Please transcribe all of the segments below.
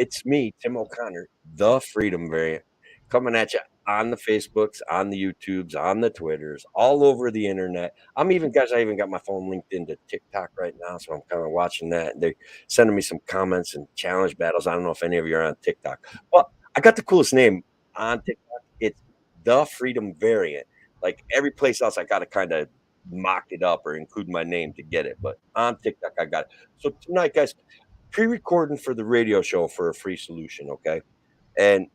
It's me, Tim O'Connor, the Freedom Variant, coming at you on the Facebooks, on the YouTubes, on the Twitters, all over the internet. I even got my phone linked into TikTok right now, so I'm kind of watching that. They're sending me some comments and challenge battles. I don't know if any of you are on TikTok. Well, I got the coolest name on TikTok. It's the Freedom Variant. Like every place else, I got to kind of mock it up or include my name to get it. But on TikTok, I got it. So tonight, guys, pre-recording for the radio show for a free solution, okay? And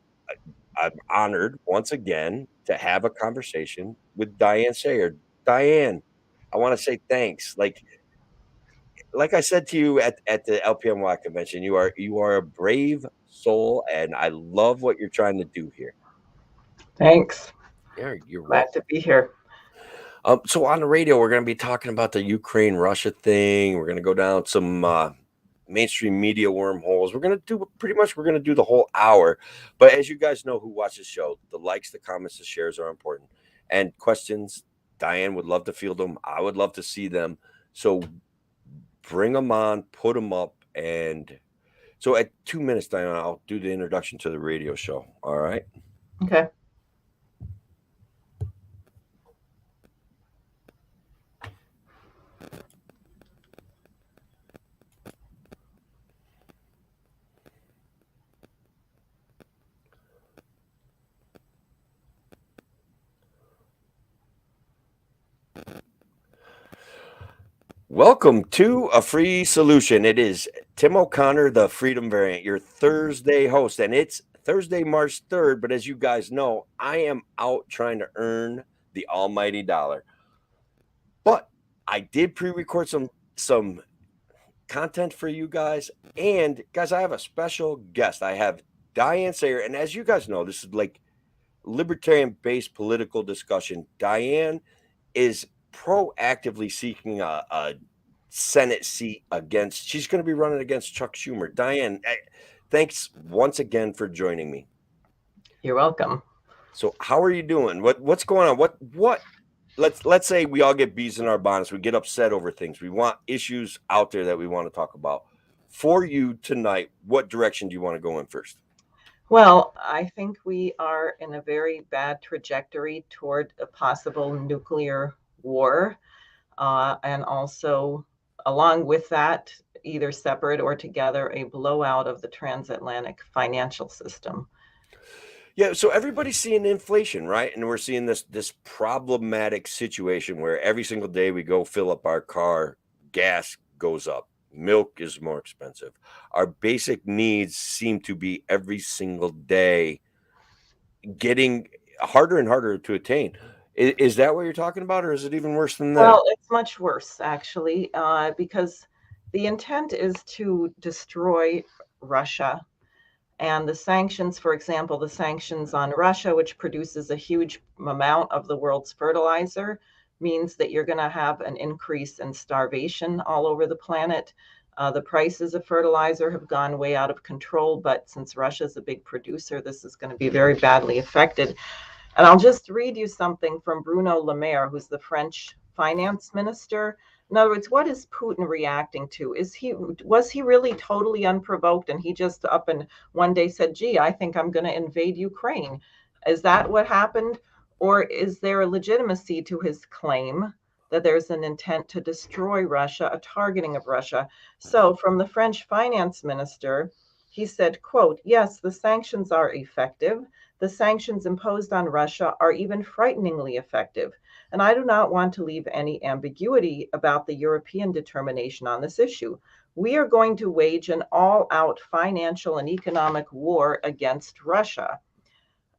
I'm honored once again to have a conversation with Diane Sare. Diane, I want to say thanks. Like I said to you at the LPNY convention, you are a brave soul, and I love what you're trying to do here. Thanks. Yeah, you're Glad welcome. to be here. So on the radio, we're going to be talking about the Ukraine-Russia thing. We're going to go down some mainstream media wormholes. We're going to do the whole hour. But as you guys know who watch the show, the likes, the comments, the shares are important. And questions, Diane would love to field them. I would love to see them. So bring them on, put them up. And so at 2 minutes, Diane, I'll do the introduction to the radio show. All right. Okay. Welcome to A Free Solution. It is Tim O'Connor, the Freedom Variant, your Thursday host, and it's Thursday, March 3rd. But as you guys know, I am out trying to earn the almighty dollar. But I did pre-record some content for you guys. And guys, I have a special guest. I have Diane Sare. And as you guys know, this is like libertarian-based political discussion. Diane is proactively seeking a Senate seat she's going to be running against Chuck Schumer. Diane, thanks once again for joining me. You're welcome. So how are you doing? What's going on? What let's say we all get bees in our bonnets. We get upset over things. We want issues out there that we want to talk about. For you tonight, what direction do you want to go in first? Well, I think we are in a very bad trajectory toward a possible nuclear war. And also, along with that, either separate or together, a blowout of the transatlantic financial system. Yeah, so everybody's seeing inflation, right? And we're seeing this problematic situation where every single day we go fill up our car, gas goes up, milk is more expensive. Our basic needs seem to be every single day getting harder and harder to attain. Is that what you're talking about, or is it even worse than that? Well, it's much worse, actually, because the intent is to destroy Russia. And the sanctions, for example, the sanctions on Russia, which produces a huge amount of the world's fertilizer, means that you're going to have an increase in starvation all over the planet. The prices of fertilizer have gone way out of control, but since Russia is a big producer, this is going to be very badly affected. And I'll just read you something from Bruno Le Maire, who's the French finance minister. In other words, what is Putin reacting to? Was he really totally unprovoked and he just up and one day said, gee, I think I'm going to invade Ukraine? Is that what happened? Or is there a legitimacy to his claim that there's an intent to destroy Russia, a targeting of Russia? So from the French finance minister, he said, quote, yes, the sanctions are effective. The sanctions imposed on Russia are even frighteningly effective. And I do not want to leave any ambiguity about the European determination on this issue. We are going to wage an all-out financial and economic war against Russia.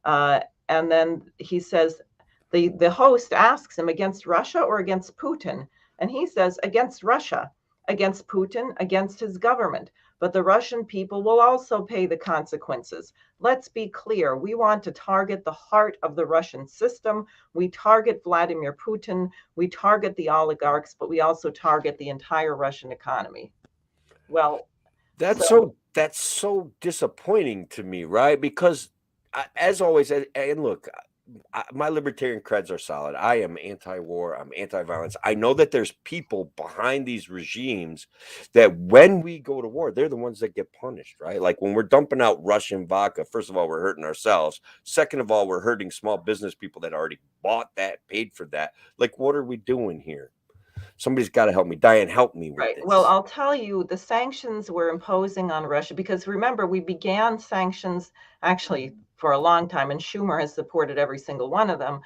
And then he says, the host asks him, against Russia or against Putin? And he says, against Russia, against Putin, against his government. But the Russian people will also pay the consequences. Let's be clear. We want to target the heart of the Russian system. We target Vladimir Putin. We target the oligarchs, but we also target the entire Russian economy. Well, that's so disappointing to me, right? Because as always, and look, my libertarian creds are solid. I am anti-war. I'm anti-violence. I know that there's people behind these regimes that when we go to war, they're the ones that get punished, right? Like when we're dumping out Russian vodka, first of all, we're hurting ourselves. Second of all, we're hurting small business people that already bought that, paid for that. Like, what are we doing here? Somebody's got to help me. Diane, help me with Right. Well, this. I'll tell you, the sanctions we're imposing on Russia, because remember, we began sanctions actually for a long time, and Schumer has supported every single one of them.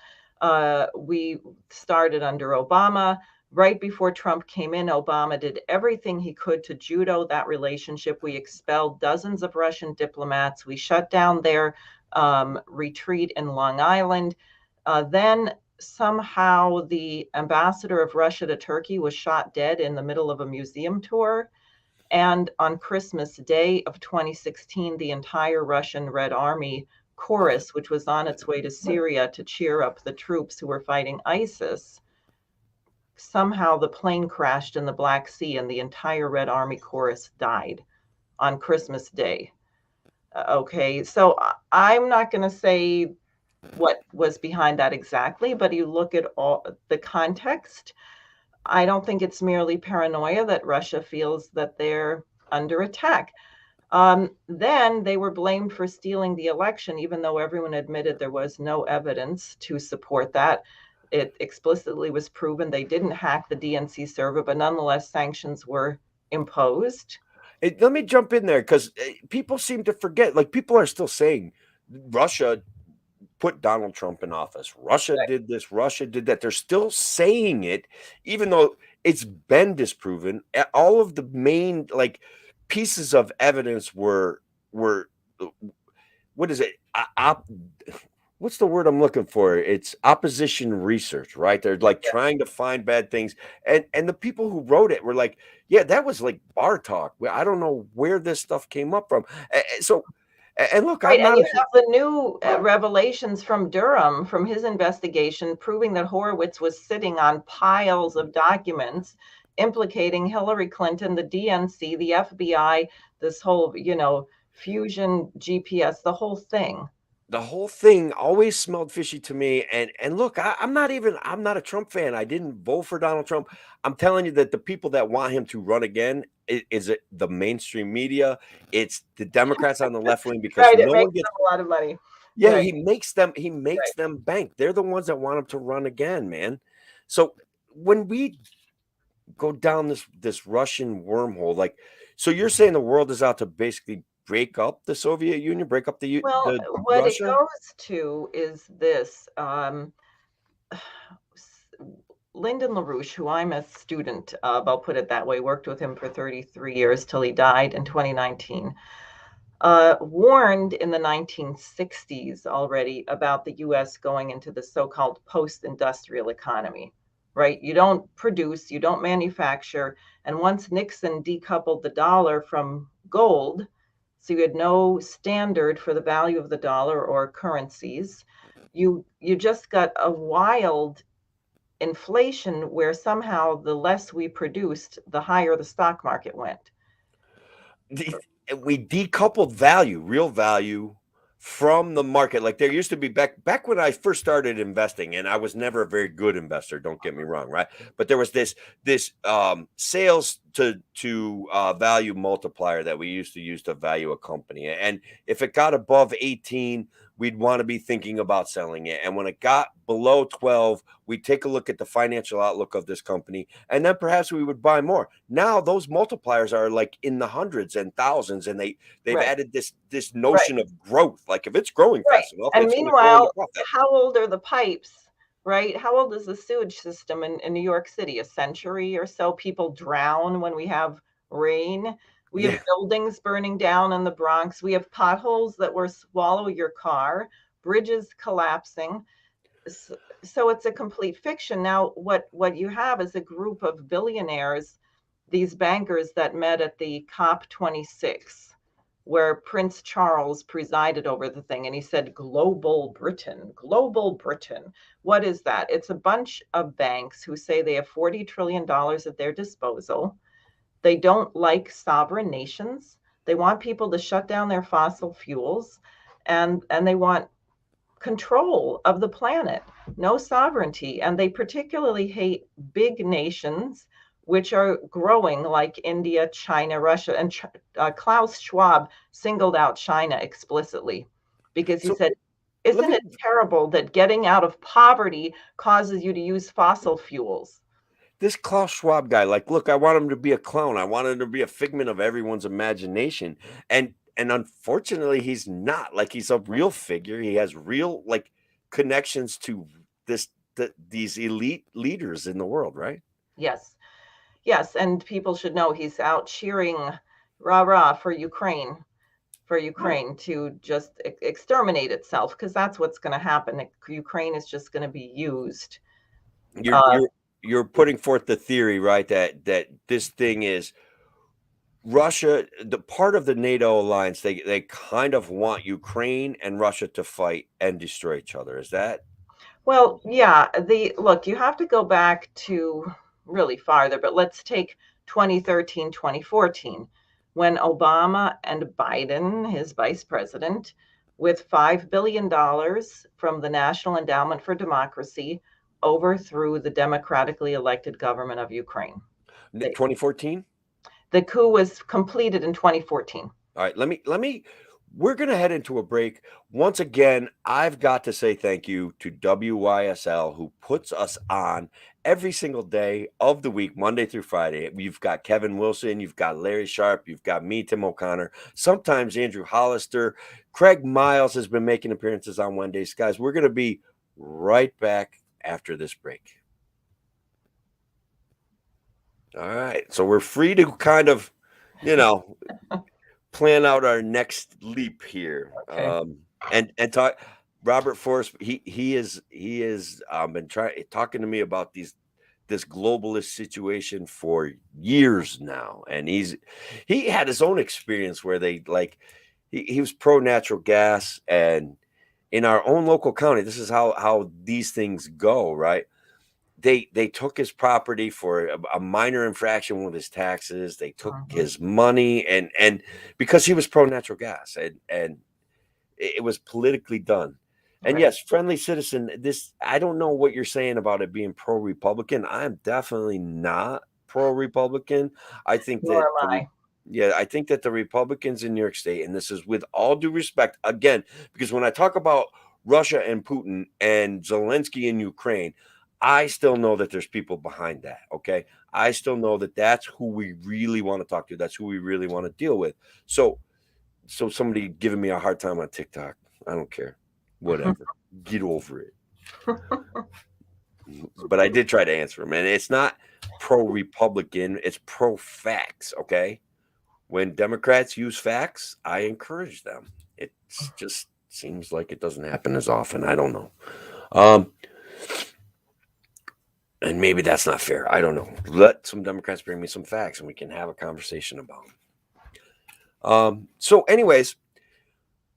We started under Obama. Right before Trump came in, Obama did everything he could to judo that relationship. We expelled dozens of Russian diplomats. We shut down their retreat in Long Island. Then somehow the ambassador of Russia to Turkey was shot dead in the middle of a museum tour. And on Christmas Day of 2016, the entire Russian Red Army chorus, which was on its way to Syria to cheer up the troops who were fighting ISIS, somehow the plane crashed in the Black Sea and the entire Red Army chorus died on Christmas Day. Okay, so I'm not going to say what was behind that exactly, but you look at all the context. I don't think it's merely paranoia that Russia feels that they're under attack. Then they were blamed for stealing the election, even though everyone admitted there was no evidence to support that. It explicitly was proven they didn't hack the DNC server, but nonetheless, sanctions were imposed. Let me jump in there because people seem to forget. Like people are still saying Russia put Donald Trump in office. Russia did this, Russia did that. They're still saying it, even though it's been disproven. All of the main like pieces of evidence were what is it? What's the word I'm looking for? It's opposition research, right? They're like trying to find bad things. And the people who wrote it were like, yeah, that was like bar talk. I don't know where this stuff came up from. So and look, Right, I'm and not you a have the new revelations from Durham, from his investigation, proving that Horowitz was sitting on piles of documents implicating Hillary Clinton, the DNC, the FBI, this whole, fusion GPS, the whole thing. the whole thing always smelled fishy to me. And look, I'm not a Trump fan. I didn't vote for Donald Trump. I'm telling you that the people that want him to run again is it the mainstream media? It's the Democrats on the left wing because Right, it no makes one gets. them a lot of money. Yeah, Right, he makes right. them bank. They're the ones that want him to run again, man. So when we go down this Russian wormhole, like, so you're saying the world is out to basically break up the Soviet Union, break up Well, the what it Russia? goes to is this. Lyndon LaRouche, who I'm a student of, I'll put it that way, worked with him for 33 years till he died in 2019, warned in the 1960s already about the US going into the so-called post-industrial economy, right? You don't produce, you don't manufacture. And once Nixon decoupled the dollar from gold, so you had no standard for the value of the dollar or currencies, you just got a wild inflation where somehow the less we produced, the higher the stock market went. We decoupled value, real value, from the market. Like there used to be back when I first started investing, and I was never a very good investor. Don't get me wrong, right? But there was this sales to value multiplier that we used to use to value a company, and if it got above 18, we'd want to be thinking about selling it. And when it got below 12, we'd take a look at the financial outlook of this company, and then perhaps we would buy more. Now those multipliers are like in the hundreds and thousands, and they've Right, added this right, notion of growth. Like if it's growing right. fast enough, And it's going to grow into meanwhile, profit. how old are the pipes, right? How old is the sewage system in New York City? A century or so? People drown when we have rain. We have Yeah. buildings burning down in the Bronx. We have potholes that will swallow your car, bridges collapsing. So it's a complete fiction. Now, what you have is a group of billionaires, these bankers that met at the COP26, where Prince Charles presided over the thing, and he said, "Global Britain, global Britain." What is that? It's a bunch of banks who say they have $40 trillion at their disposal. They don't like sovereign nations. They want people to shut down their fossil fuels, and they want control of the planet, no sovereignty. And they particularly hate big nations which are growing, like India, China, Russia. And Klaus Schwab singled out China explicitly because he So said, let isn't me it terrible that getting out of poverty causes you to use fossil fuels? this Klaus Schwab guy, like, look, I want him to be a clown. I want him to be a figment of everyone's imagination. And unfortunately, he's not. Like, he's a real figure. He has real like connections to these elite leaders in the world, right? Yes. Yes. And people should know he's out cheering rah rah for Ukraine to just exterminate itself, because that's what's going to happen. Ukraine is just going to be used. You're Uh, you're you're putting forth the theory, right, that this thing is Russia, the part of the NATO alliance, they kind of want Ukraine and Russia to fight and destroy each other. Is that well, yeah, look, you have to go back to really farther, but let's take 2013, 2014, when Obama and Biden, his vice president, with $5 billion from the National Endowment for Democracy, overthrew the democratically elected government of Ukraine. They, 2014? the coup was completed in 2014. All right, let me we're going to head into a break. Once again, I've got to say thank you to WYSL who puts us on every single day of the week, Monday through Friday. You've got Kevin Wilson, you've got Larry Sharp, you've got me, Tim O'Connor, sometimes Andrew Hollister. Craig Miles has been making appearances on Wednesdays. Guys, we're going to be right back after this break. All right. So we're free to kind of, you know, plan out our next leap here. Okay. And talk Robert Forrest, he is been talking to me about this globalist situation for years now. And he had his own experience where they like he was pro natural gas, and in our own local county, this is how these things go, right? They took his property for a minor infraction with his taxes. They took Mhm. his money, and because he was pro natural gas, and it was politically done. And Right. yes, friendly citizen. This I don't know what you're saying about it being pro Republican. I'm definitely not pro Republican. I think Nor that am I. yeah, I think that the Republicans in New York State, and this is with all due respect, again, because when I talk about Russia and Putin and Zelensky in Ukraine, I still know that there's people behind that. Okay. I still know that that's who we really want to talk to. That's who we really want to deal with. So somebody giving me a hard time on TikTok, I don't care. Whatever. Get over it. But I did try to answer him. And it's not pro Republican, it's pro facts. Okay. When Democrats use facts, I encourage them. It just seems like it doesn't happen as often. I don't know. Um, and maybe that's not fair. I don't know. Let some Democrats bring me some facts and we can have a conversation about them. So, anyways,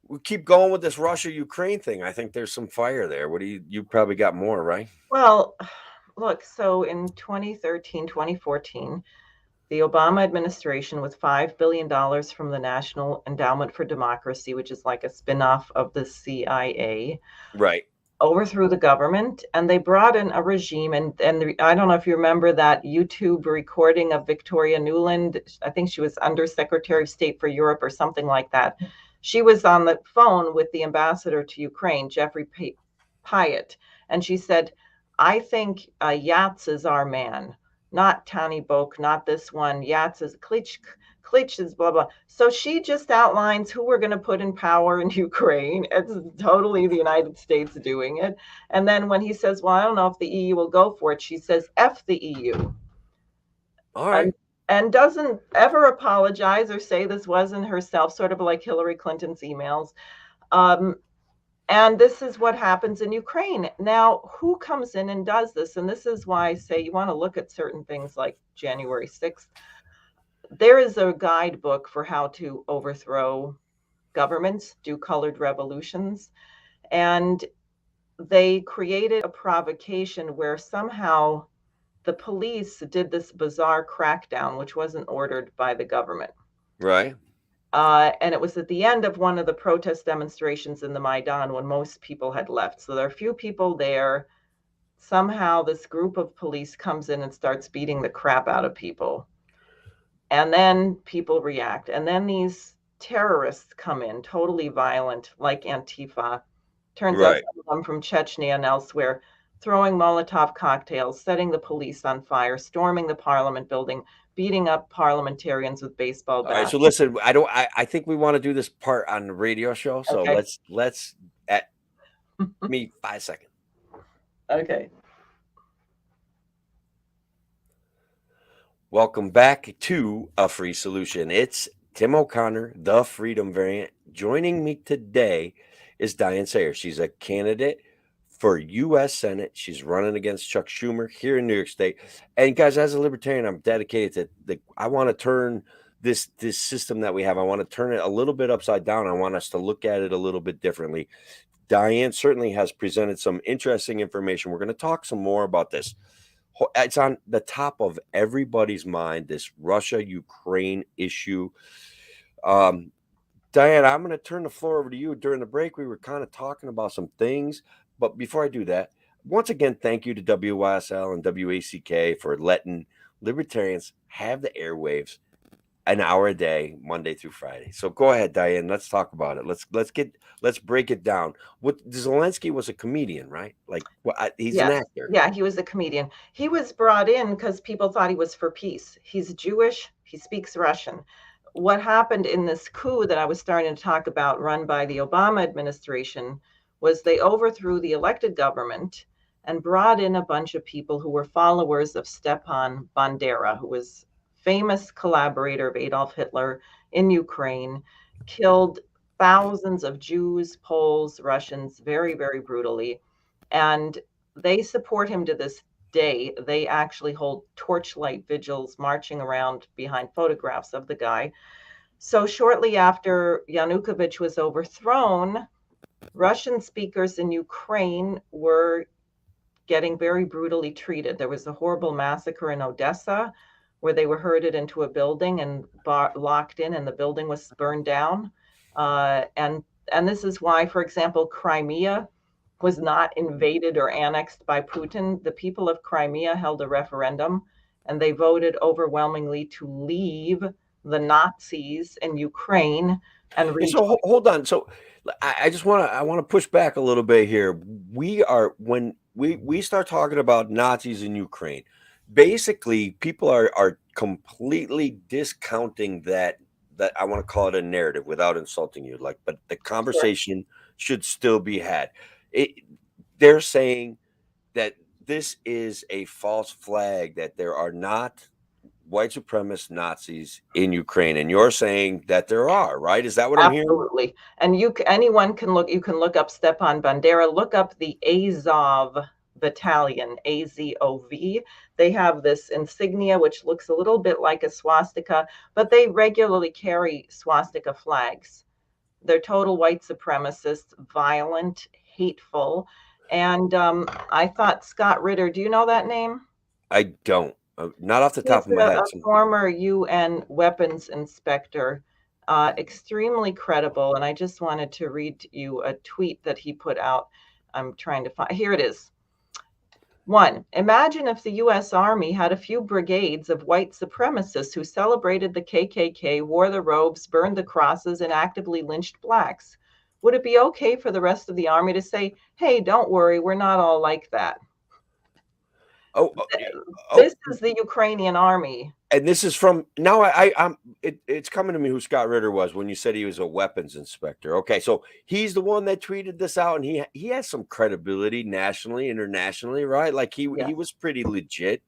we keep going with this Russia Ukraine thing. I think there's some fire there. What do you probably got more, right? Well, look, so in 2013, 2014, the Obama administration, with $5 billion from the National Endowment for Democracy, which is like a spinoff of the CIA, Right. overthrew the government, and they brought in a regime. And I don't know if you remember that YouTube recording of Victoria Nuland. I think she was Undersecretary of State for Europe or something like that. She was on the phone with the ambassador to Ukraine, Jeffrey Pyatt, and she said, I think Yats is our man, not Tani Bok, not this one. Yats is Klitsch is blah, blah. So she just outlines who we're going to put in power in Ukraine. It's totally the United States doing it. And then when he says, well, I don't know if the EU will go for it, she says, F the EU. All And, right. and doesn't ever apologize or say this wasn't herself, sort of like Hillary Clinton's emails. Um, and this is what happens in Ukraine. Now, who comes in and does this? And this is why I say you want to look at certain things like January 6th. There is a guidebook for how to overthrow governments, do colored revolutions. And they created a provocation where somehow the police did this bizarre crackdown, which wasn't ordered by the government. Right. And it was at the end of one of the protest demonstrations in the Maidan when most people had left. So there are a few people there. Somehow this group of police comes in and starts beating the crap out of people. And then people react. And then these terrorists come in, totally violent, like Antifa. Turns out Right. some of them from Chechnya and elsewhere, throwing Molotov cocktails, setting the police on fire, storming the parliament building, beating up parliamentarians with baseball All right. bats. So listen, I think we want to do this part on the radio show. So Okay. let's at me 5 seconds. Okay. Welcome back to A Free Solution. It's Tim O'Connor, the Freedom Variant. Joining me today is Diane Sare. She's a candidate for U.S. Senate. She's running against Chuck Schumer here in New York State. And guys, as a libertarian, I'm dedicated to I want to turn this system that we have. I want to turn it a little bit upside down. I want us to look at it a little bit differently. Diane certainly has presented some interesting information. We're going to talk some more about this. It's on the top of everybody's mind, this Russia-Ukraine issue. Diane, I'm going to turn the floor over to you. During the break, we were kind of talking about some things. But before I do that, once again, thank you to WYSL and WACK for letting libertarians have the airwaves an hour a day, Monday through Friday. So go ahead, Diane. Let's talk about it. Let's break it down. What Zelensky was a comedian, right? Like, he's an Yes. actor. Yeah, he was a comedian. He was brought in because people thought he was for peace. He's Jewish. He speaks Russian. What happened in this coup that I was starting to talk about, run by the Obama administration, was they overthrew the elected government and brought in a bunch of people who were followers of Stepan Bandera, who was famous collaborator of Adolf Hitler in Ukraine, killed thousands of Jews, Poles, Russians, very, very brutally. And they support him to this day. They actually hold torchlight vigils marching around behind photographs of the guy. So shortly after Yanukovych was overthrown, Russian speakers in Ukraine were getting very brutally treated. There was a horrible massacre in Odessa where they were herded into a building and locked in, and the building was burned down. And this is why, for example, Crimea was not invaded or annexed by Putin. The people of Crimea held a referendum, and they voted overwhelmingly to leave the Nazis in Ukraine and And rejoin. so hold on. So I just want to push back a little bit here. We are when we start talking about Nazis in Ukraine, basically people are completely discounting that I want to call it a narrative without insulting you. Like, but the Sure. conversation should still be had. It, they're saying that this is a false flag, that there are not white supremacist Nazis in Ukraine, and you're saying that there are, right? Is that what I'm hearing? Absolutely. And anyone can look, you can look up Stepan Bandera, look up the Azov battalion, AZOV. They have this insignia which looks a little bit like a swastika, but they regularly carry swastika flags. They're total white supremacists, violent, hateful. And I thought Scott Ritter, do you know that name? I don't. Not off the top He's of my a head. former UN weapons inspector, extremely credible. And I just wanted to read you a tweet that he put out. I'm trying to find, here it is. One, imagine if the US Army had a few brigades of white supremacists who celebrated the KKK, wore the robes, burned the crosses, and actively lynched blacks. Would it be okay for the rest of the army to say, hey, don't worry, we're not all like that? Oh, yeah. Oh, This is the Ukrainian army. and this is from now. I'm. It's coming to me who Scott Ritter was when you said he was a weapons inspector. Okay, so he's the one that tweeted this out, and he has some credibility nationally, internationally, right? Like he Yes, was pretty legit.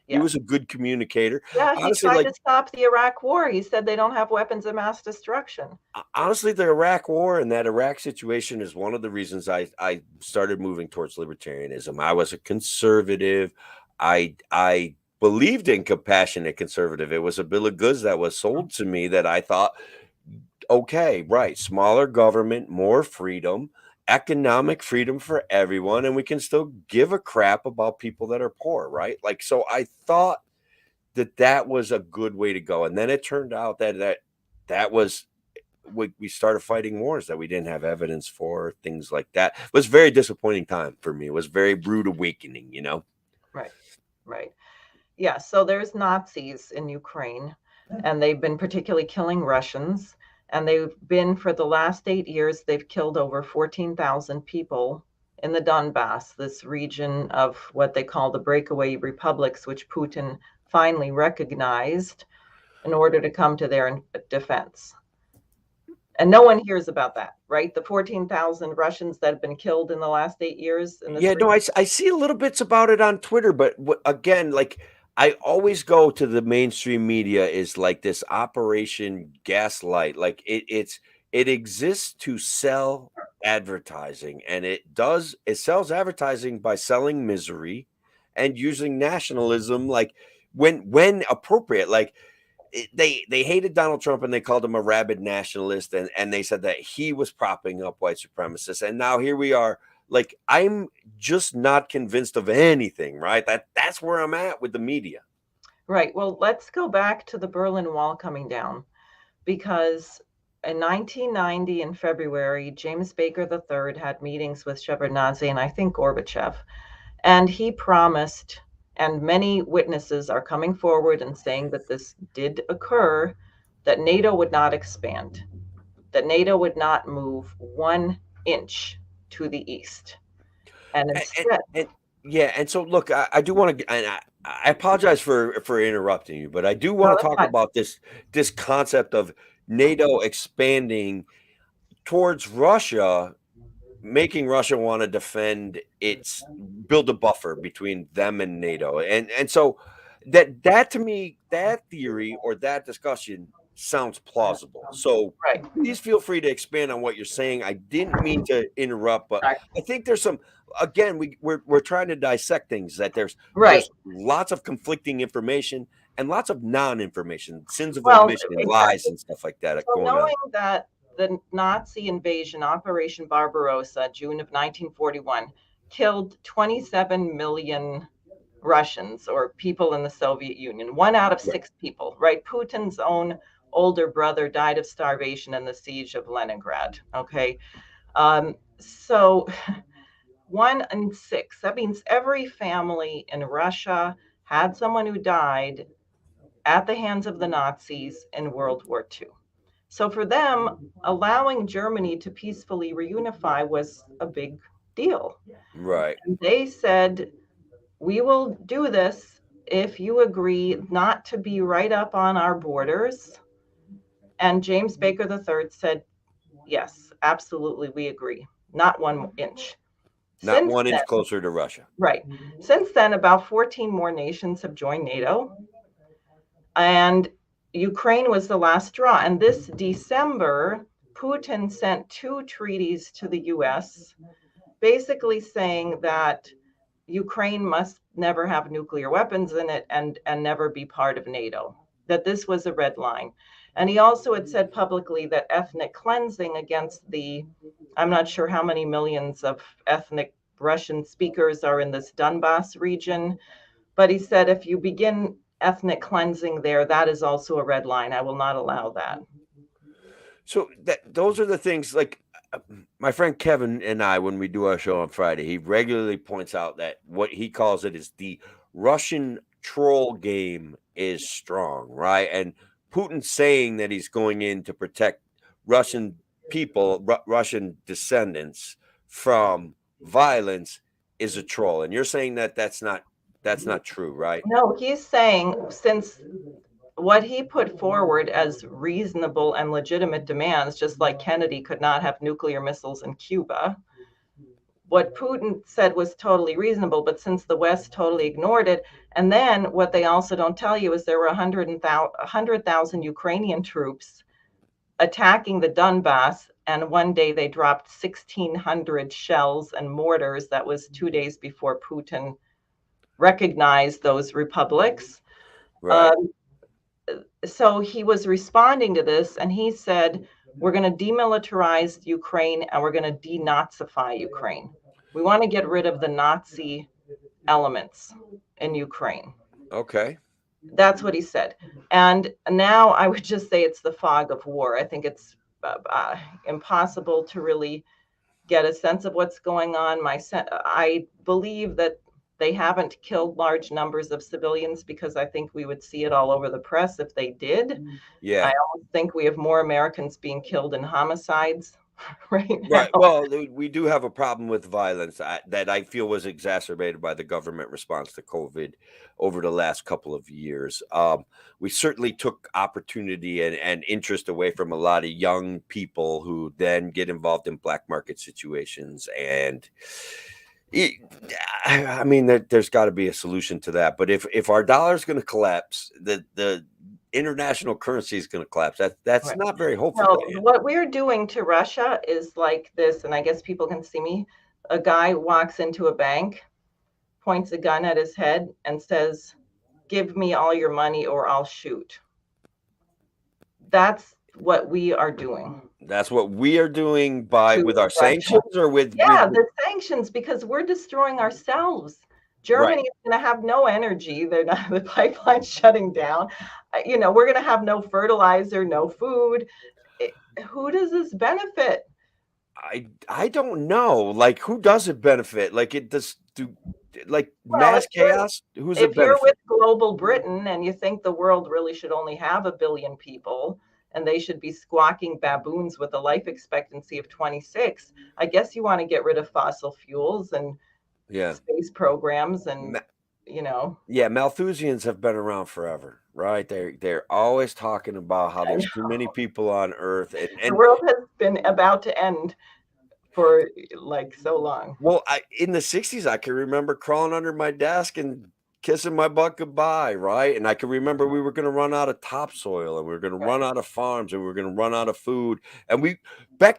He yes. was a good communicator. Yeah, he Honestly, tried like to stop the Iraq war. He said they don't have weapons of mass destruction. honestly, the Iraq War and that Iraq situation is one of the reasons I started moving towards libertarianism. I was a conservative. I believed in compassionate conservative. It was a bill of goods that was sold to me that I thought, okay, right, smaller government, more freedom, economic freedom for everyone, and we can still give a crap about people that are poor, right? Like, so I thought that was a good way to go, and then it turned out that was we started fighting wars that we didn't have evidence for, things like that. It was a very disappointing time for me. It was a very rude awakening, you know? Right, right. Yeah, so there's Nazis in Ukraine, and they've been particularly killing Russians. And they've been, for the last 8 years, they've killed over 14,000 people in the Donbass, this region of what they call the breakaway republics, which Putin finally recognized in order to come to their defense. And no one hears about that, right? The 14,000 Russians that have been killed in the last 8 years in this Yeah, no, region. I see a little bits about it on Twitter, but again, like I always go to the mainstream media is like this Operation Gaslight. Like it exists to sell advertising, and it sells advertising by selling misery and using nationalism, like when appropriate. Like they hated Donald Trump and they called him a rabid nationalist, and they said that he was propping up white supremacists, and now here we are. Like I'm just not convinced of anything, right? That's where I'm at with the media. Right. Well, let's go back to the Berlin Wall coming down, because in 1990, in February, James Baker III had meetings with Shevardnadze and I think Gorbachev, and he promised, and many witnesses are coming forward and saying that this did occur, that NATO would not expand, that NATO would not move 1 inch to the east. And instead, And yeah, and so look, I do want to, and I apologize for interrupting you, but I do no, want to that's talk fine. about this concept of NATO expanding towards Russia, making Russia want to defend its build a buffer between them and NATO. And so that to me, that theory or that discussion sounds plausible. So Right. please feel free to expand on what you're saying. I didn't mean to interrupt, but Right. I think there's some again, we're trying to dissect things that Right. there's lots of conflicting information and lots of non-information, sins of Well, omission, lies exactly. and stuff like that So going on. knowing that the Nazi invasion, Operation Barbarossa, June of 1941, killed 27 million Russians or people in the Soviet Union, 1 out of 6 people, right? Putin's own older brother died of starvation in the siege of Leningrad, okay? So 1 in 6, that means every family in Russia had someone who died at the hands of the Nazis in World War II. So for them, allowing Germany to peacefully reunify was a big deal. Right. And they said, we will do this if you agree not to be right up on our borders. And James Baker III said, yes, absolutely, we agree. Not 1 inch. Not Since 1 inch then, closer to Russia. right. Since then, about 14 more nations have joined NATO. And Ukraine was the last straw. And this December, Putin sent 2 treaties to the US, basically saying that Ukraine must never have nuclear weapons in it and never be part of NATO, that this was a red line. And he also had said publicly that ethnic cleansing against I'm not sure how many millions of ethnic Russian speakers are in this Donbass region, but he said if you begin ethnic cleansing there, that is also a red line. I will not allow that. So those are the things like my friend Kevin and I, when we do our show on Friday, he regularly points out that what he calls it is the Russian troll game is strong, right? And Putin saying that he's going in to protect Russian people, Russian descendants from violence is a troll. And you're saying that that's not true, right? No, he's saying since what he put forward as reasonable and legitimate demands, just like Kennedy could not have nuclear missiles in Cuba, what Putin said was totally reasonable, but since the West totally ignored it, and then what they also don't tell you is there were 100,000 Ukrainian troops attacking the Donbass, and one day they dropped 1,600 shells and mortars. That was 2 days before Putin recognized those republics. Right. Um, so he was responding to this, and he said, we're going to demilitarize Ukraine and we're going to denazify Ukraine. We want to get rid of the Nazi elements in Ukraine. Okay. That's what he said. And now I would just say it's the fog of war. I think it's impossible to really get a sense of what's going on. I believe that they haven't killed large numbers of civilians because I think we would see it all over the press if they did. Yeah. I almost think we have more Americans being killed in homicides right now. Right. Well, we do have a problem with violence that I feel was exacerbated by the government response to COVID over the last couple of years. We certainly took opportunity and interest away from a lot of young people who then get involved in black market situations. And I mean, there's got to be a solution to that. But if our dollar is going to collapse, the international currency is going to collapse. That's Right. not very hopeful. Well, Diane. what we're doing to Russia is like this, and I guess people can see me. A guy walks into a bank, points a gun at his head, and says, "Give me all your money or I'll shoot." That's what we are doing. That's what we are doing with our Russia. sanctions or with Yeah, the sanctions, because we're destroying ourselves. Germany is going to have no energy. They're not, the pipeline's shutting down. We're going to have no fertilizer, no food. Who does this benefit? I don't know. Like, who does it benefit? Like, it does do like mass chaos? Who's it If you're benefit? with global Britain and you think the world really should only have 1 billion people and they should be squawking baboons with a life expectancy of 26, I guess you want to get rid of fossil fuels and space programs and Yeah, Malthusians have been around forever, right? They're always talking about how there's too many people on Earth, and the world has been about to end for like so long. Well, in the 60s, I can remember crawling under my desk and kissing my butt goodbye, right? And I can remember we were going to run out of topsoil and we were going to run out of farms and we were going to run out of food. And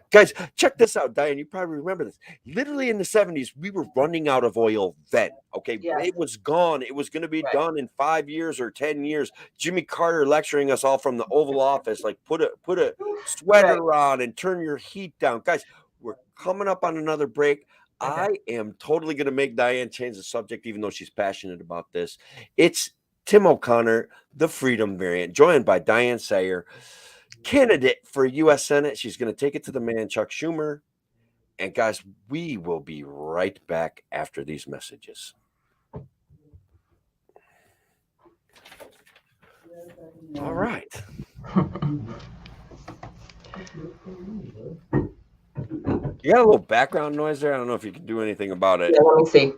guys, check this out, Diane, you probably remember this. Literally in the 70s, we were running out of oil then, okay? Yes. It was gone. It was going to be done in 5 years or 10 years. Jimmy Carter lecturing us all from the Oval Office, like put a sweater on and turn your heat down. Guys, we're coming up on another break. Okay. I am totally going to make Diane change the subject, even though she's passionate about this. It's Tim O'Connor, the Freedom Variant, joined by Diane Sare, candidate for U.S. Senate. She's going to take it to the man, Chuck Schumer. And guys, we will be right back after these messages. All right. You got a little background noise there. I don't know if you can do anything about it. Yeah, let me see.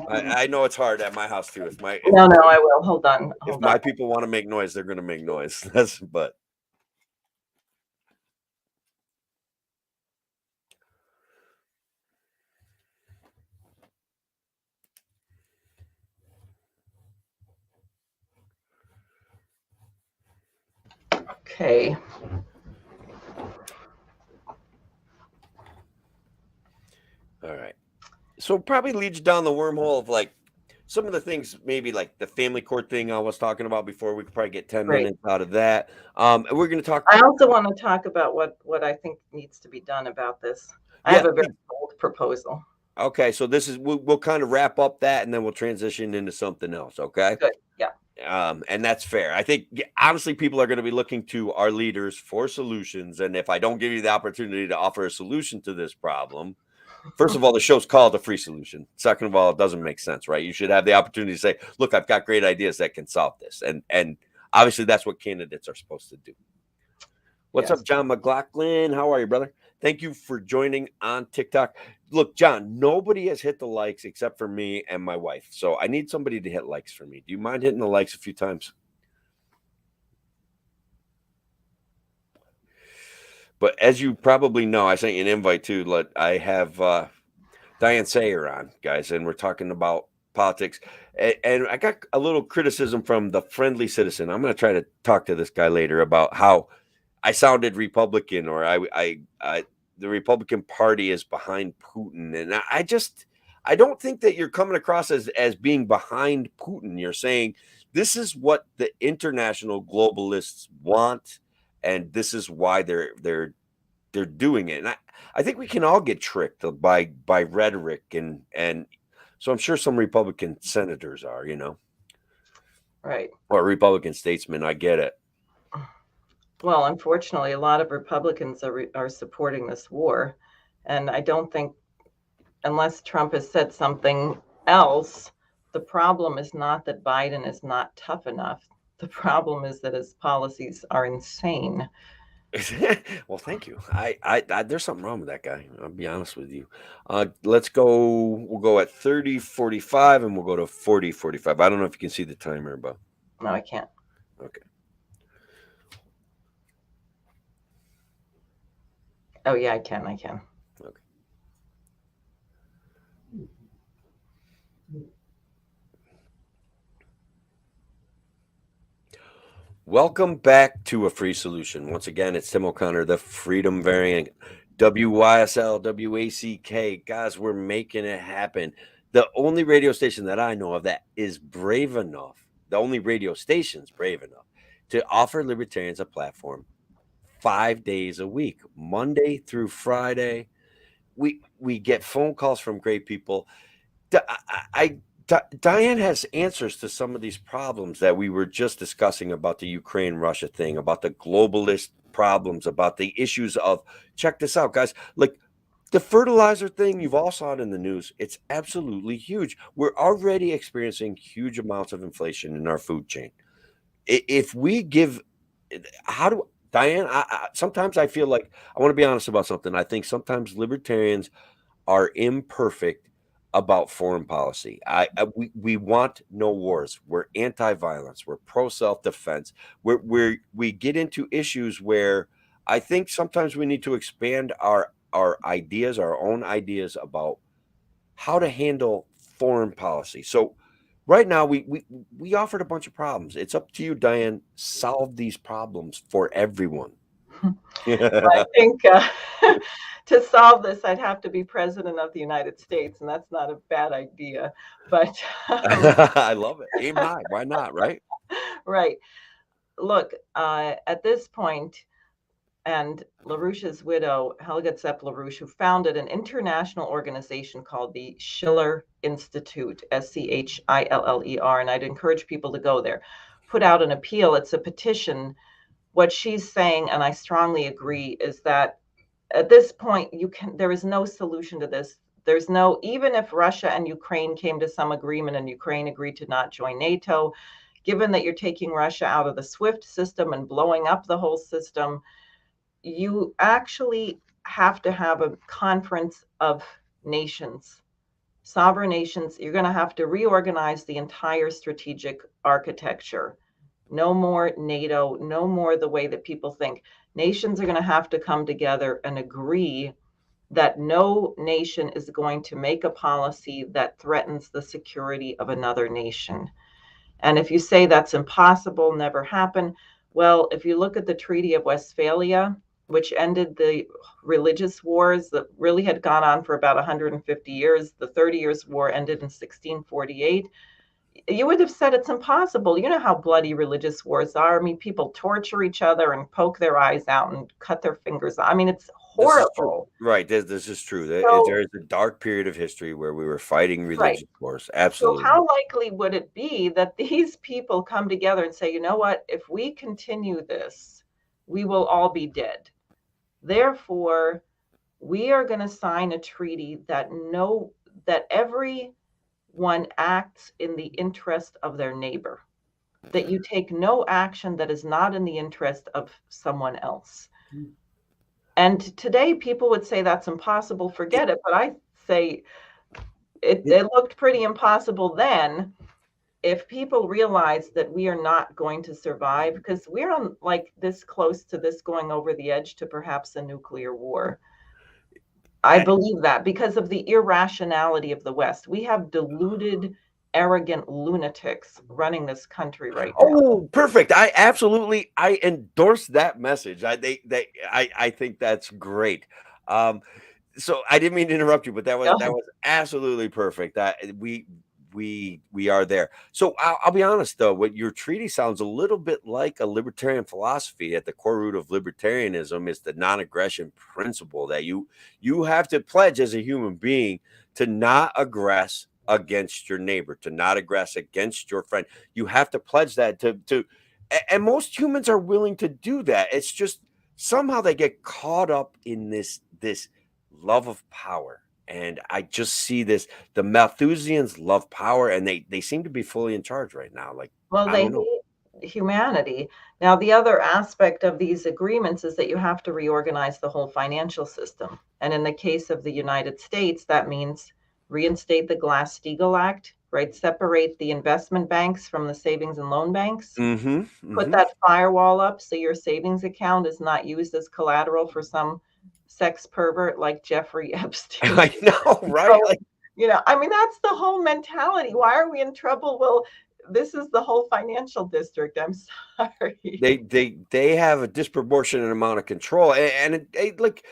I know it's hard at my house too. No, I will. Hold on. If my people want to make noise, they're going to make noise. But okay. All right. So probably leads you down the wormhole of like some of the things, maybe like the family court thing I was talking about before. We could probably get 10 minutes out of that. And we're going to talk. I also want to talk about what I think needs to be done about this. I have a very bold proposal. Okay, so this is we'll kind of wrap up that and then we'll transition into something else. Okay. Good. Yeah. And that's fair. I think honestly, people are going to be looking to our leaders for solutions. And if I don't give you the opportunity to offer a solution to this problem, first of all, the show's called A Free Solution. Second of all, it doesn't make sense, right? You should have the opportunity to say, look, I've got great ideas that can solve this. And obviously that's what candidates are supposed to do. What's up, John McLaughlin? How are you, brother? Thank you for joining on TikTok. Look, John, nobody has hit the likes except for me and my wife. So I need somebody to hit likes for me. Do you mind hitting the likes a few times? But as you probably know, I sent you an invite too. I have Diane Sare on, guys, and we're talking about politics. And I got a little criticism from the Friendly Citizen. I'm going to try to talk to this guy later about how I sounded Republican, or the Republican Party is behind Putin. And I don't think that you're coming across as being behind Putin. You're saying this is what the international globalists want, and this is why they're doing it. And I think we can all get tricked by rhetoric, and so I'm sure some Republican senators are, right, or Republican statesmen. I get it. Well, unfortunately, a lot of Republicans are supporting this war, and I don't think, unless Trump has said something else, the problem is not that Biden is not tough enough. The problem is that his policies are insane. Well, thank you. There's something wrong with that guy. I'll be honest with you. Let's go. We'll go at 30:45, and we'll go to 40:45. I don't know if you can see the timer, but No, I can't. okay. Oh, yeah, I can. I can. Okay. Welcome back to A Free Solution. Once again, it's Tim O'Connor, the Freedom Variant, WYSL, WACK. Guys, we're making it happen. The only radio station that I know of that is brave enough, the only radio station's brave enough to offer libertarians a platform 5 days a week, Monday through Friday. We get phone calls from great people. Diane has answers to some of these problems that we were just discussing about the Ukraine Russia thing, about the globalist problems, about the issues of, check this out, guys, like the fertilizer thing. You've all saw it in the news. It's absolutely huge. We're already experiencing huge amounts of inflation in our food chain. If we give, how do Diane? Sometimes I feel like I want to be honest about something. I think sometimes libertarians are imperfect about foreign policy. We want no wars. We're anti-violence. We're pro self-defense. We get into issues where I think sometimes we need to expand our ideas, our own ideas about how to handle foreign policy. So right now we offered a bunch of problems. It's up to you, Diane. Solve these problems for everyone. I think to solve this, I'd have to be president of the United States, and that's not a bad idea. But I love it. Aim high. Why not? Right? right, look, at this point, and LaRouche's widow, Helga Zepp-LaRouche, who founded an international organization called the Schiller Institute, Schiller, and I'd encourage people to go there, put out an appeal. It's a petition. What she's saying, and I strongly agree, is that at this point, there is no solution to this. There's no, even if Russia and Ukraine came to some agreement and Ukraine agreed to not join NATO, given that you're taking Russia out of the SWIFT system and blowing up the whole system, you actually have to have a conference of nations, sovereign nations. You're going to have to reorganize the entire strategic architecture. No more NATO, no more the way that people think. Nations are going to have to come together and agree that no nation is going to make a policy that threatens the security of another nation. And if you say that's impossible, never happen, well, if you look at the Treaty of Westphalia, which ended the religious wars that really had gone on for about 150 years, the 30 Years' War ended in 1648. You would have said it's impossible. You know how bloody religious wars are. I mean, people torture each other and poke their eyes out and cut their fingers. I mean, it's This is true. horrible. Right. This is true. So, There is a dark period of history where we were fighting right. religious wars. So, Absolutely. how likely would it be that these people come together and say, you know what, if we continue this, we will all be dead. Therefore, we are going to sign a treaty that everyone acts in the interest of their neighbor, that you take no action that is not in the interest of someone else. And today, people would say that's impossible, forget it. But I say it looked pretty impossible then. If people realize that we are not going to survive, because we're on like this close to this going over the edge to perhaps a nuclear war. I believe that because of the irrationality of the West. We have deluded, arrogant lunatics running this country right now. Oh, perfect. I endorse that message. I think that's great. So I didn't mean to interrupt you, but that was absolutely perfect. That we are there. So I'll be honest though, what your treaty sounds a little bit like a libertarian philosophy. At the core root of libertarianism is the non-aggression principle that you have to pledge as a human being to not aggress against your neighbor, to not aggress against your friend. You have to pledge that to And most humans are willing to do that. It's just somehow they get caught up in this love of power. And I just see this, the Malthusians love power, and they seem to be fully in charge right now. Like, Well, I they don't know. hate humanity. Now, the other aspect of these agreements is that you have to reorganize the whole financial system. And in the case of the United States, that means reinstate the Glass-Steagall Act, right? Separate the investment banks from the savings and loan banks. Mm-hmm. Put Mm-hmm. that firewall up so your savings account is not used as collateral for some sex pervert like Jeffrey Epstein. I know, right? So, Like I mean, that's the whole mentality. Why are we in trouble? Well, this is the whole financial district. I'm sorry. they have a disproportionate amount of control, like,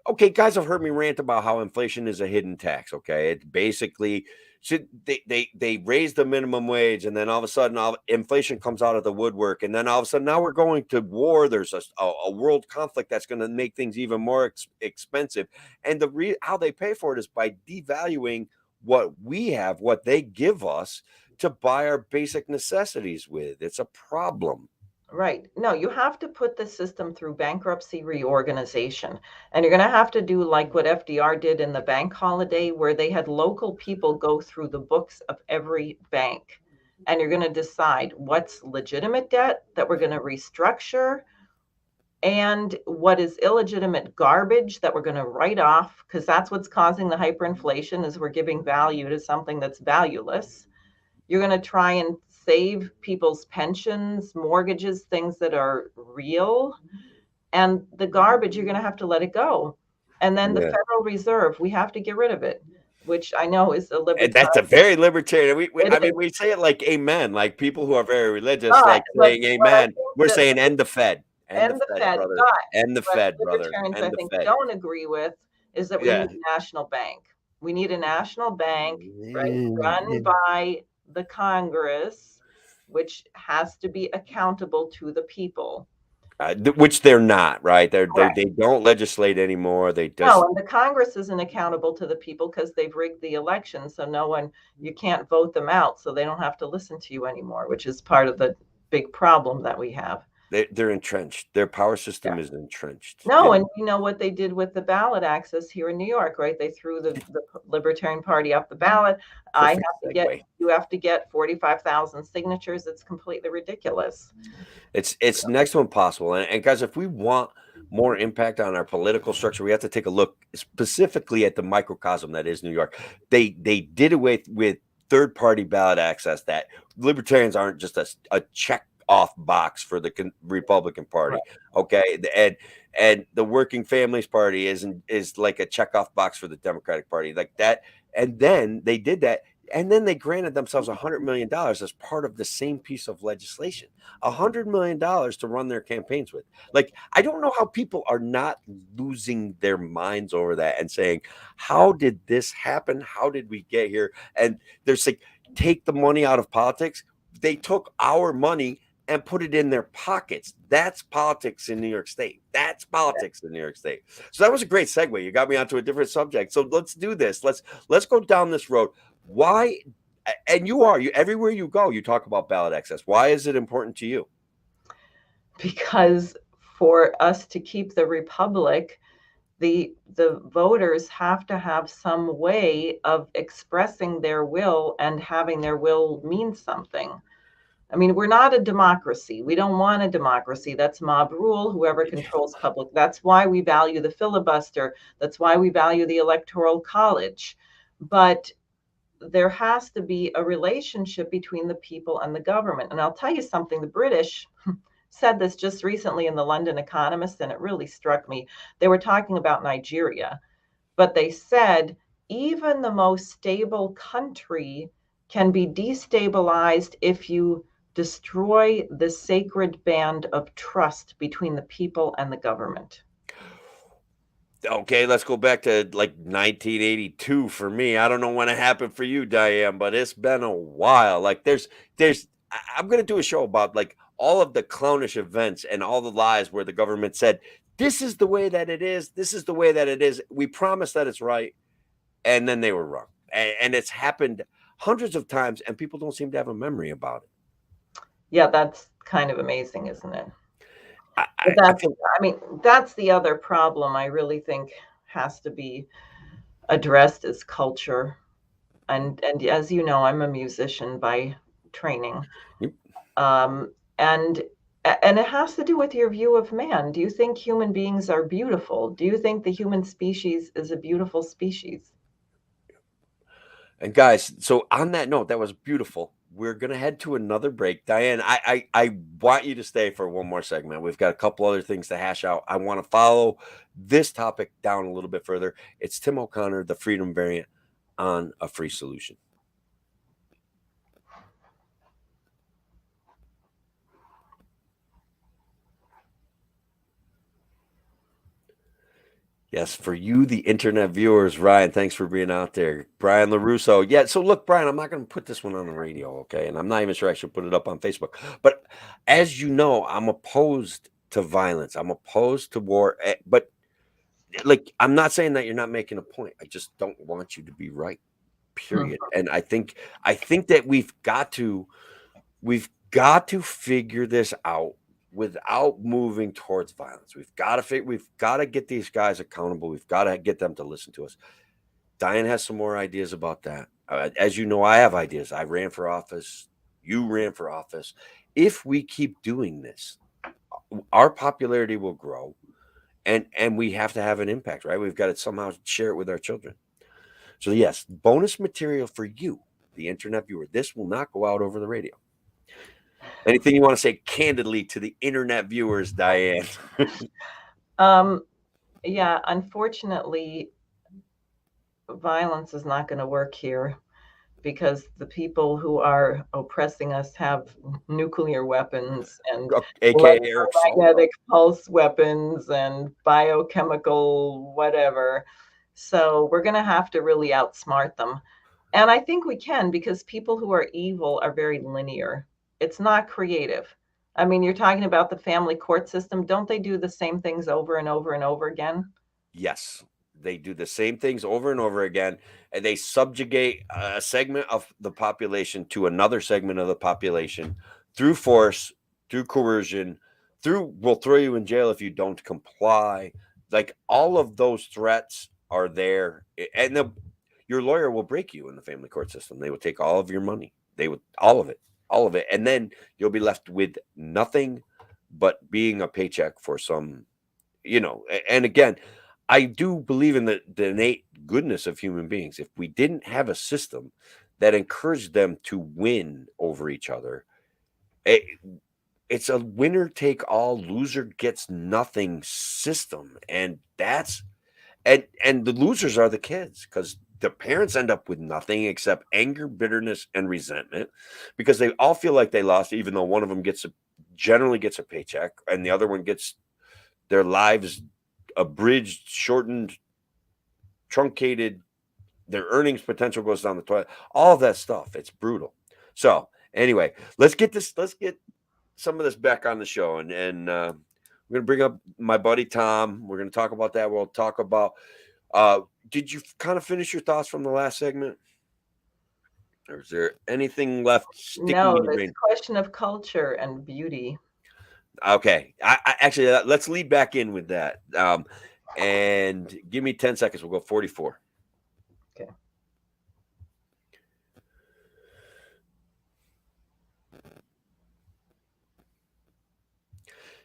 okay, guys have heard me rant about how inflation is a hidden tax. Okay, it basically should they raise the minimum wage, and then all of a sudden inflation comes out of the woodwork, and then all of a sudden now we're going to war. There's a world conflict that's going to make things even more expensive, and how they pay for it is by devaluing what we have, what they give us to buy our basic necessities with. It's a problem. Right. No, you have to put the system through bankruptcy reorganization. And you're going to have to do like what FDR did in the bank holiday, where they had local people go through the books of every bank. And you're going to decide what's legitimate debt that we're going to restructure and what is illegitimate garbage that we're going to write off, because that's what's causing the hyperinflation is we're giving value to something that's valueless. You're going to try and save people's pensions, mortgages, things that are real. And the garbage, you're going to have to let it go. And then the Yeah. Federal Reserve, we have to get rid of it, which I know is a And libertarian. that's a very libertarian. It I mean, is. we say it like amen, like people who are very religious, But like what, saying what I amen. think We're that saying end the Fed, end the and the Fed, Fed, brother, but end the what Fed, brother, libertarians I end the think Fed. don't agree with is that we Yeah. need a national bank. We need a national bank, right, run Mm. by the Congress, which has to be accountable to the people. Which they're not, right? Correct. They don't legislate anymore. They No, just and the Congress isn't accountable to the people because they've rigged the election. So no one, you can't vote them out. So they don't have to listen to you anymore, which is part of the big problem that we have. they're entrenched. Their power Yeah. system is entrenched. No, and you know what they did with the ballot access here in New York, right? They threw the Libertarian Party off the ballot. Perfect segue. You have to get 45,000 signatures. It's completely ridiculous. It's next to impossible. And guys, if we want more impact on our political structure, we have to take a look specifically at the microcosm that is New York. They did away with third party ballot access. That libertarians aren't just a check off box for the Republican Party. Right. Okay, and the Working Families Party is like a check off box for the Democratic Party, like that. And then they did that. And then they granted themselves $100 million as part of the same piece of legislation. $100 million to run their campaigns with. Like, I don't know how people are not losing their minds over that and saying, how did this happen? How did we get here? And there's like, take the money out of politics. They took our money and put it in their pockets. That's politics in New York State. That's politics in New York State. So that was a great segue. You got me onto a different subject. So let's do this. Let's go down this road. Why? And you everywhere you go, you talk about ballot access. Why is it important to you? Because for us to keep the republic, the voters have to have some way of expressing their will and having their will mean something. I mean, we're not a democracy. We don't want a democracy. That's mob rule, whoever controls public. That's why we value the filibuster. That's why we value the electoral college. But there has to be a relationship between the people and the government. And I'll tell you something, the British said this just recently in the London Economist, and it really struck me. They were talking about Nigeria, but they said even the most stable country can be destabilized if you destroy the sacred band of trust between the people and the government. Okay, let's go back to like 1982 for me. I don't know when it happened for you, Diane, but it's been a while. Like I'm going to do a show about like all of the clownish events and all the lies where the government said, this is the way that it is. This is the way that it is. We promise that it's right. And then they were wrong. And it's happened hundreds of times and people don't seem to have a memory about it. Yeah, that's kind of amazing, isn't it? But I that's, think I mean, that's the other problem I really think has to be addressed is culture. And as you know, I'm a musician by training. you Um, and and it has to do with your view of man. Do you think human beings are beautiful? Do you think the human species is a beautiful species? and guys, so on that note, that was beautiful. We're gonna head to another break. Diane, I want you to stay for one more segment. We've got a couple other things to hash out. I want to follow this topic down a little bit further. It's Tim O'Connor, the Freedom Variant, on a free solution. Yes, for you, the internet viewers, Ryan, thanks for being out there. Brian LaRusso. Yeah, so look, Brian, I'm not going to put this one on the radio, okay? And I'm not even sure I should put it up on Facebook. But as you know, I'm opposed to violence. I'm opposed to war. But like, I'm not saying that you're not making a point. I just don't want you to be right, Hmm. period. And I think that we've got to figure this out without moving towards violence. We've got to get these guys accountable. We've got to get them to listen to us. Diane has some more ideas about that. As you know, I have ideas. I ran for office. You ran for office. If we keep doing this, our popularity will grow, and we have to have an impact, right? We've got to somehow share it with our children. So yes, bonus material for you, the internet viewer. This will not go out over the radio. Anything you want to say candidly to the internet viewers, Diane? Um, yeah, unfortunately, violence is not going to work here because the people who are oppressing us have nuclear weapons and AKA Eric Salva. electromagnetic pulse weapons and biochemical whatever. So we're going to have to really outsmart them. And I think we can because people who are evil are very linear. It's not creative. I mean, you're talking about the family court system. Don't they do the same things over and over and over again? Yes, they do the same things over and over again, and they subjugate a segment of the population to another segment of the population through force, through coercion, through "we'll throw you in jail if you don't comply." Like all of those threats are there, and your lawyer will break you in the family court system. They will take all of your money. They would all of it, and then you'll be left with nothing but being a paycheck for some, and again, I do believe in the innate goodness of human beings. If we didn't have a system that encouraged them to win over each other, it, it's a winner take all, loser gets nothing system. And the losers are the kids, because the parents end up with nothing except anger, bitterness, and resentment, because they all feel like they lost, even though one of them generally gets a paycheck, and the other one gets their lives abridged, shortened, truncated. Their earnings potential goes down the toilet. All of that stuff. It's brutal. So anyway, let's get some of this back on the show, and we're gonna bring up my buddy Tom. We're gonna talk about that. We'll talk about. Uh, did you kind of finish your thoughts from the last segment, or is there anything left sticking No, in your this brain? question of culture and beauty. Okay, I actually let's lead back in with that. And give me 10 seconds. We'll go 44. Okay.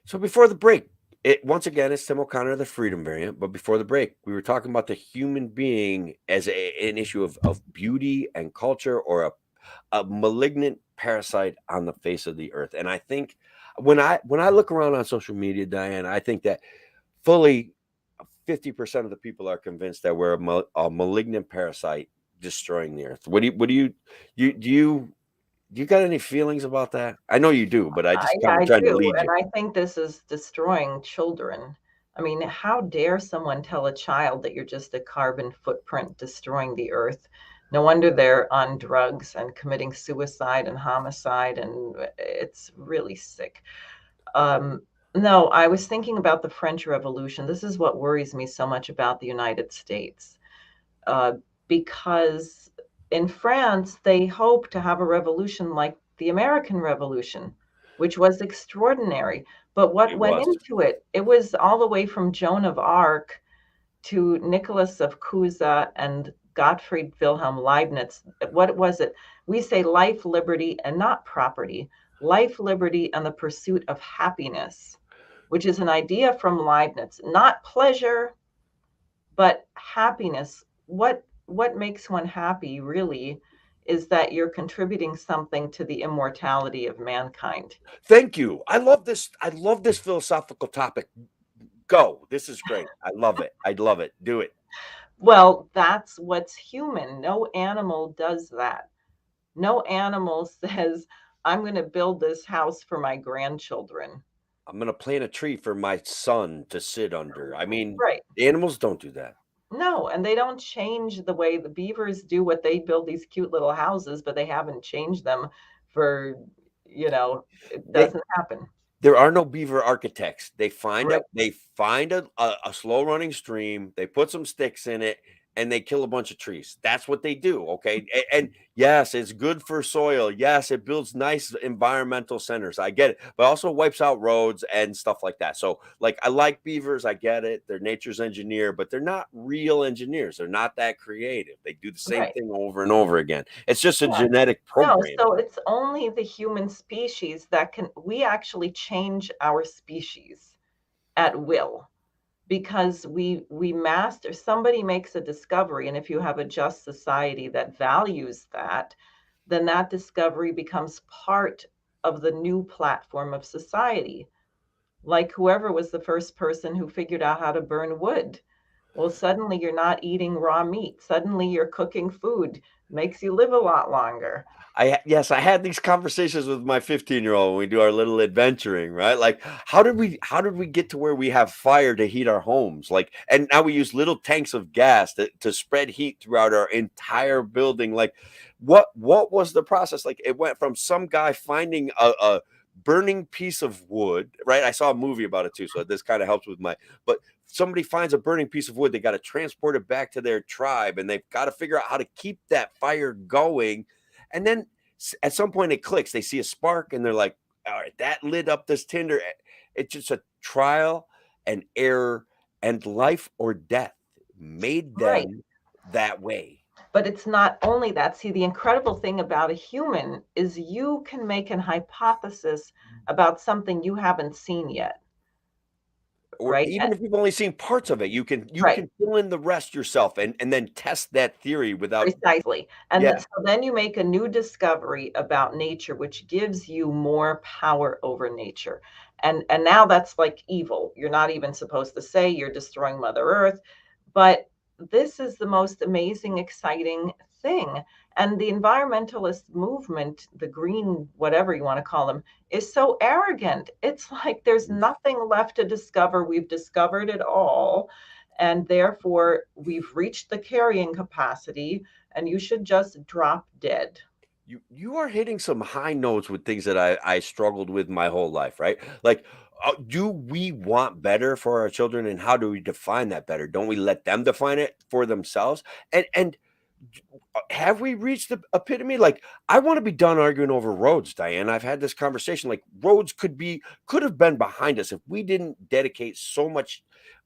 So before the break, once again, it's Tim O'Connor, the Freedom Variant. But before the break, we were talking about the human being as an issue of beauty and culture, or a malignant parasite on the face of the earth. And I think when I look around on social media, Diane, I think that fully 50% of the people are convinced that we're a malignant parasite destroying the earth. Do you got any feelings about that? I know you do, but I just Yeah, kind of I trying to do. lead And you. I think this is destroying children. I mean, how dare someone tell a child that you're just a carbon footprint destroying the earth? No wonder they're on drugs and committing suicide and homicide, and it's really sick. Um, no, I was thinking about the French Revolution. This is what worries me so much about the United States, uh, because in France, they hope to have a revolution like the American Revolution. which was extraordinary. But what It went was. into it, it was all the way from Joan of Arc to Nicholas of Cusa and Gottfried Wilhelm Leibniz. What was it? We say life, liberty, and not property. Life, liberty, and the pursuit of happiness, which is an idea from Leibniz. Not pleasure, but happiness. What makes one happy really is that you're contributing something to the immortality of mankind. Thank you. I love this philosophical topic. Go. This is great. I love it. I love it. Do it. Well, that's what's human. No animal does that. No animal says, I'm going to build this house for my grandchildren. I'm gonna plant a tree for my son to sit under. I mean, Right. animals don't do that. No, and they don't change the way the beavers do what they build these cute little houses, but they haven't changed them for, it They doesn't happen. There are no beaver architects. Right. They find a slow running stream, they put some sticks in it, and they kill a bunch of trees. That's what they do, okay? And yes, it's good for soil. Yes, it builds nice environmental centers. I get it, but also wipes out roads and stuff like that. So, like, I like beavers. I get it. They're nature's engineer, but they're not real engineers. They're not that creative. They do the same Right. thing over and over again. It's just a Yeah. genetic No, programming. so it's only the human species that we actually change our species at will because we master, somebody makes a discovery, and if you have a just society that values that, then that discovery becomes part of the new platform of society. Like whoever was the first person who figured out how to burn wood. Well, suddenly you're not eating raw meat. Suddenly you're cooking food, makes you live a lot longer. Yes, I had these conversations with my 15-year-old when we do our little adventuring, right? Like, how did we get to where we have fire to heat our homes? Like, and now we use little tanks of gas to spread heat throughout our entire building. Like, what was the process? Like, it went from some guy finding a burning piece of wood, right? I saw a movie about it too, so this kind of helps with my, but somebody finds a burning piece of wood, they got to transport it back to their tribe, and they've got to figure out how to keep that fire going. And then at some point it clicks. They see a spark and they're like, all right, that lit up this tinder. It's just a trial and error, and life or death made Right. them that way. But it's not only that. See, the incredible thing about a human is you can make an hypothesis about something you haven't seen yet, Or right? even if you've only seen parts of it, you Right. can fill in the rest yourself and then test that theory without. Precisely. And Yeah. so then you make a new discovery about nature, which gives you more power over nature. And now that's like evil. You're not even supposed to say you're destroying Mother Earth, but this is the most amazing, exciting thing. And the environmentalist movement, the green, whatever you want to call them, is so arrogant. It's like there's nothing left to discover. We've discovered it all. And therefore, we've reached the carrying capacity, and you should just drop dead. You are hitting some high notes with things that I struggled with my whole life, right? Like, do we want better for our children, and how do we define that better? Don't we let them define it for themselves? And have we reached the epitome? Like, I want to be done arguing over roads, Diane. I've had this conversation. Like, roads could have been behind us if we didn't dedicate so much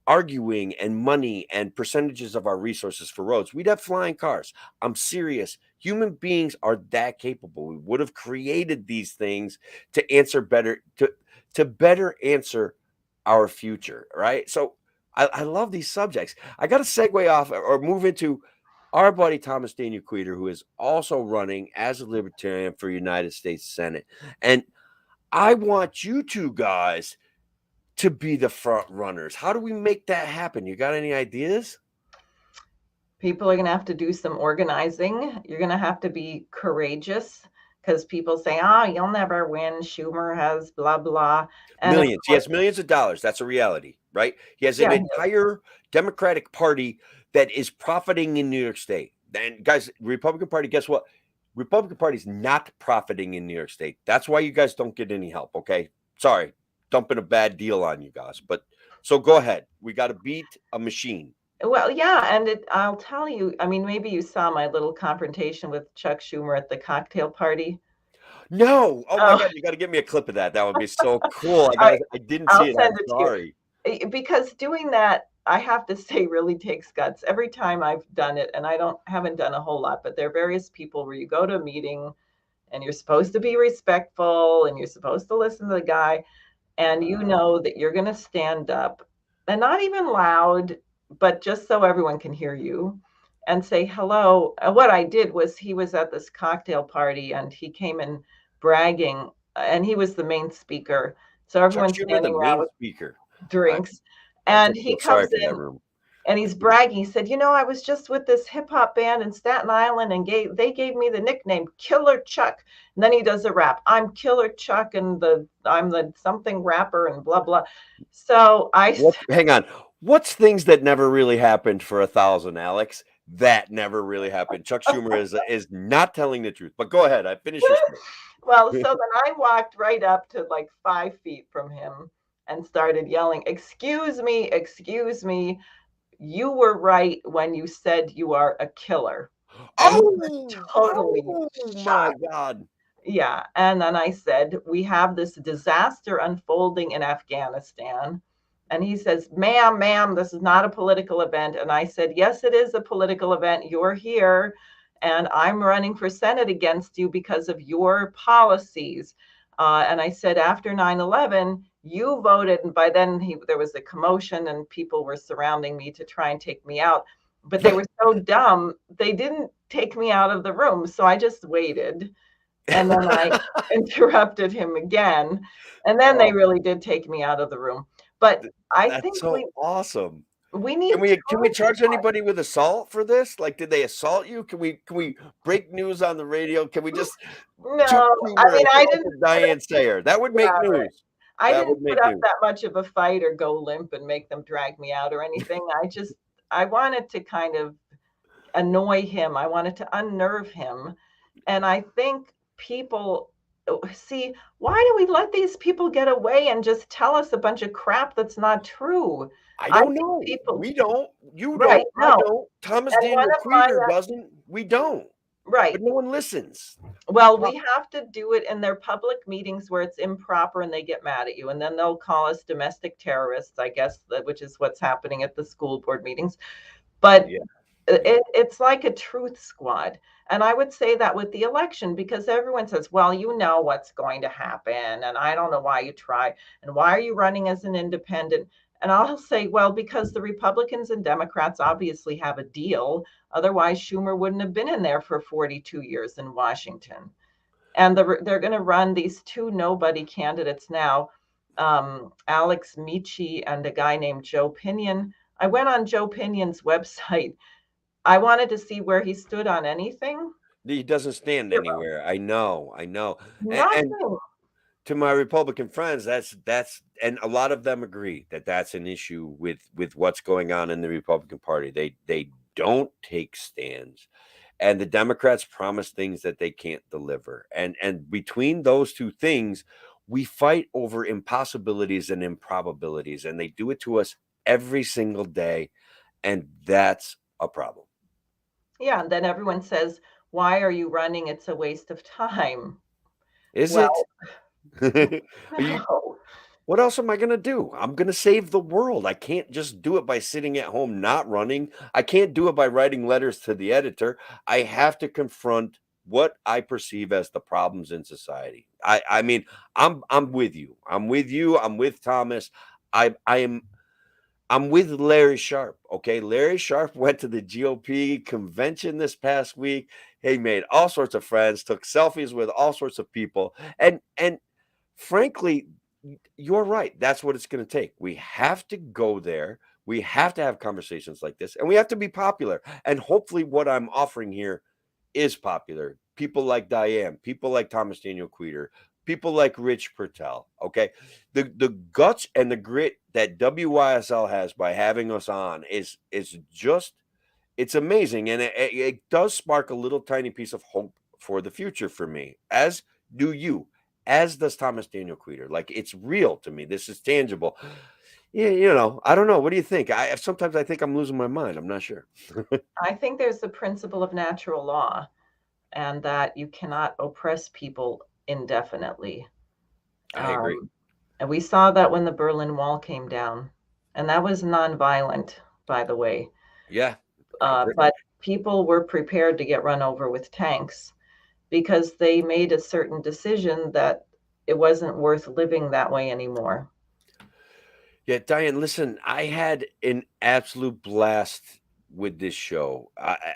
arguing and money and percentages of our resources for roads. We'd have flying cars. I'm serious. Human beings are that capable. We would have created these things to answer better, to better answer our future, right? So I love these subjects. I got to segue off or move into our buddy Thomas Daniel Queter, who is also running as a libertarian for United States Senate. And I want you two guys to be the front runners. How do we make that happen? You got any ideas? People are going to have to do some organizing. You're going to have to be courageous because people say, oh, you'll never win. Schumer has blah, blah. And of Millions. He course, has millions of dollars. That's a reality, right? He has an yeah, entire Democratic Party that is profiting in New York State. And guys, Republican Party, guess what? Republican Party's not profiting in New York State. That's why you guys don't get any help, okay? Sorry, dumping a bad deal on you guys. But so go ahead. We got to beat a machine. well, yeah. And I'll tell you, I mean, maybe you saw my little confrontation with Chuck Schumer at the cocktail party. No. Oh my Oh, god, you gotta get me a clip of that. That would be so cool. all right, I didn't I'll see it. send I'm it to you. sorry. Because doing that, I have to say, really takes guts. Every time I've done it, and I don't haven't done a whole lot, but there are various people where you go to a meeting and you're supposed to be respectful and you're supposed to listen to the guy, and you know that you're going to stand up and not even loud, but just so everyone can hear you and say hello. What I did was he was at this cocktail party and he came in bragging, and he was the main speaker. So Chuck everyone's Schumer, the standing around main with speaker. I drinks. I And just he feel sorry comes for that in room. and he's bragging. He said, I was just with this hip hop band in Staten Island and they gave me the nickname Killer Chuck. And then he does a rap. I'm Killer Chuck and I'm the something rapper and blah blah. So I What hang on. What's things that never really happened for 1,000, Alex? That never really happened. Chuck Schumer is not telling the truth. But go ahead. I finish your story. well, so then I walked right up to like 5 feet from him and started yelling, excuse me, you were right when you said you are a killer. And he was Oh, totally oh my shocked. God. Yeah. And then I said, we have this disaster unfolding in Afghanistan. And he says, ma'am, this is not a political event. And I said, yes, it is a political event. You're here. And I'm running for Senate against you because of your policies. And I said, after 9/11, you voted. And by then, there was a commotion and people were surrounding me to try and take me out. But they were so dumb, they didn't take me out of the room. So I just waited, and then I interrupted him again. And then they Oh, really did take me out of the room. But I that's think so awesome. we need Can we truth. charge anybody with assault for this? Like, did they assault you? Can we break news on the radio? Can we just Chuck No, I Schumer mean, I didn't, assaulted Diane Sare? That would make yeah, news. I That didn't would put make up news. that much of a fight or go limp and make them drag me out or anything. I wanted to kind of annoy him. I wanted to unnerve him. And I think people see, why do we let these people get away and just tell us a bunch of crap that's not true? I I don't think know. people, We don't. You right, don't. I no. don't. Thomas And one Daniel of my, Queter doesn't. We don't. right. But no one listens. Well, we have to do it in their public meetings where it's improper and they get mad at you. And then they'll call us domestic terrorists, I guess, which is what's happening at the school board meetings. But Yeah. it's like a truth squad. And I would say that with the election, because everyone says, well, you know what's going to happen. And I don't know why you try. And why are you running as an independent? And I'll say, well, because the Republicans and Democrats obviously have a deal. Otherwise, Schumer wouldn't have been in there for 42 years in Washington. And they're going to run these two nobody candidates now, Alex Michi and a guy named Joe Pinion. I went on Joe Pinion's website. I wanted to see where he stood on anything. He doesn't stand Zero. anywhere. I know. I know. And Nothing. to my Republican friends, that's and a lot of them agree that that's an issue with what's going on in the Republican Party. They don't take stands, and the Democrats promise things that they can't deliver. And between those two things, we fight over impossibilities and improbabilities, and they do it to us every single day, and that's a problem. Yeah. And then everyone says, why are you running? It's a waste of time. Is it? Well, Are you no. What else am I gonna do? I'm gonna save the world. I can't just do it by sitting at home not running. I can't do it by writing letters to the editor. I have to confront what I perceive as the problems in society. I mean, I'm with you. I'm with you. I'm with Thomas. I am I'm with Larry Sharp. Okay. Larry Sharp went to the GOP convention this past week. He made all sorts of friends, took selfies with all sorts of people. And frankly, you're right. That's what it's going to take. We have to go there. We have to have conversations like this, and we have to be popular. And hopefully, what I'm offering here is popular. People like Diane, people like Thomas Daniel Queter, people like Rich Pertel. Okay, the guts and the grit that WYSL has by having us on is just it's amazing, and it does spark a little tiny piece of hope for the future for me, as do you, as does Thomas Daniel Queter. Like, it's real to me. This is tangible. Yeah, I don't know. What do you think? I sometimes I think I'm losing my mind. I'm not sure. I think there's the principle of natural law and that you cannot oppress people indefinitely. I agree. And we saw that when the Berlin Wall came down, and that was nonviolent, by the way. Yeah, I agree. But people were prepared to get run over with tanks because they made a certain decision that it wasn't worth living that way anymore. Yeah, Diane, listen, I had an absolute blast with this show.